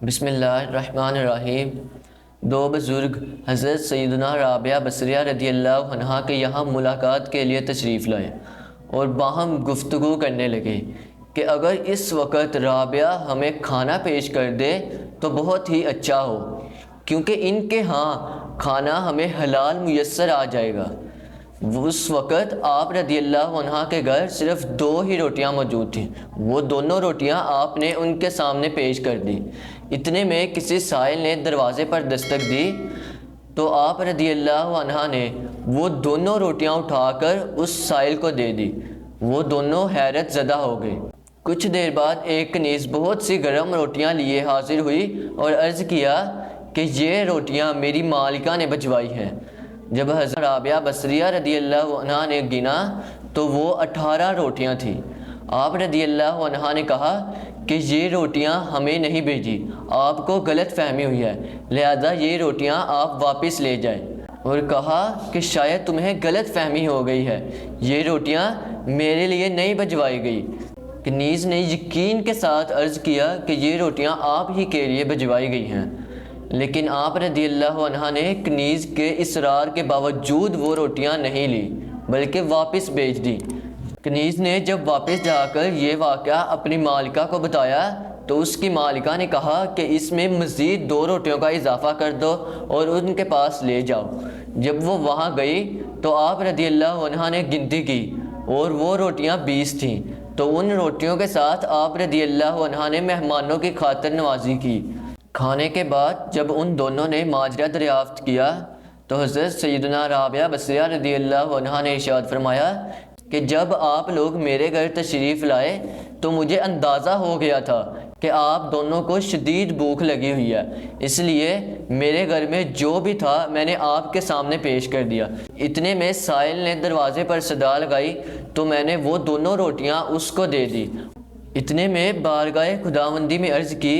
بسم اللہ الرحمن الرحیم۔ دو بزرگ حضرت سیدنا رابعہ بصریہ رضی اللہ عنہا کے یہاں ملاقات کے لیے تشریف لائے اور باہم گفتگو کرنے لگے کہ اگر اس وقت رابعہ ہمیں کھانا پیش کر دے تو بہت ہی اچھا ہو، کیونکہ ان کے ہاں کھانا ہمیں حلال میسر آ جائے گا۔ اس وقت آپ رضی اللہ عنہ کے گھر صرف 2 ہی روٹیاں موجود تھیں۔ وہ دونوں روٹیاں آپ نے ان کے سامنے پیش کر دی۔ اتنے میں کسی سائل نے دروازے پر دستک دی تو آپ رضی اللہ عنہ نے وہ دونوں روٹیاں اٹھا کر اس سائل کو دے دی۔ وہ دونوں حیرت زدہ ہو گئے۔ کچھ دیر بعد ایک کنیز بہت سی گرم روٹیاں لیے حاضر ہوئی اور عرض کیا کہ یہ روٹیاں میری مالکہ نے بھجوائی ہیں۔ جب حضرت رابعہ بصریہ رضی اللہ عنہ نے گنا تو وہ 18 روٹیاں تھیں۔ آپ رضی اللہ عنہ نے کہا کہ یہ روٹیاں ہمیں نہیں بھیجی، آپ کو غلط فہمی ہوئی ہے، لہذا یہ روٹیاں آپ واپس لے جائیں۔ اور کہا کہ شاید تمہیں غلط فہمی ہو گئی ہے، یہ روٹیاں میرے لیے نہیں بھجوائی گئی۔ کنیز نے یقین کے ساتھ عرض کیا کہ یہ روٹیاں آپ ہی کے لیے بھجوائی گئی ہیں، لیکن آپ رضی اللہ عنہ نے کنیز کے اصرار کے باوجود وہ روٹیاں نہیں لی بلکہ واپس بھیج دی۔ کنیز نے جب واپس جا کر یہ واقعہ اپنی مالکہ کو بتایا تو اس کی مالکہ نے کہا کہ اس میں مزید 2 روٹیوں کا اضافہ کر دو اور ان کے پاس لے جاؤ۔ جب وہ وہاں گئی تو آپ رضی اللہ عنہ نے گنتی کی اور وہ روٹیاں 20 تھیں، تو ان روٹیوں کے ساتھ آپ رضی اللہ عنہ نے مہمانوں کی خاطر نوازی کی۔ کھانے کے بعد جب ان دونوں نے ماجرا دریافت کیا تو حضرت سیدنا رابعہ بصریہ رضی اللہ عنہ نے ارشاد فرمایا کہ جب آپ لوگ میرے گھر تشریف لائے تو مجھے اندازہ ہو گیا تھا کہ آپ دونوں کو شدید بھوک لگی ہوئی ہے، اس لیے میرے گھر میں جو بھی تھا میں نے آپ کے سامنے پیش کر دیا۔ اتنے میں سائل نے دروازے پر صدا لگائی تو میں نے وہ دونوں روٹیاں اس کو دے دی۔ اتنے میں بارگاہ خداوندی میں عرض کی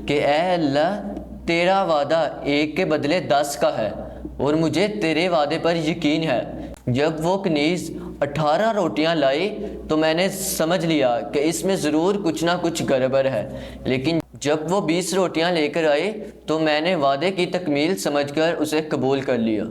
کہ اے اللہ، تیرا وعدہ 1 کے بدلے 10 کا ہے اور مجھے تیرے وعدے پر یقین ہے۔ جب وہ کنیز 18 روٹیاں لائی تو میں نے سمجھ لیا کہ اس میں ضرور کچھ نہ کچھ گڑبڑ ہے، لیکن جب وہ 20 روٹیاں لے کر آئی تو میں نے وعدے کی تکمیل سمجھ کر اسے قبول کر لیا۔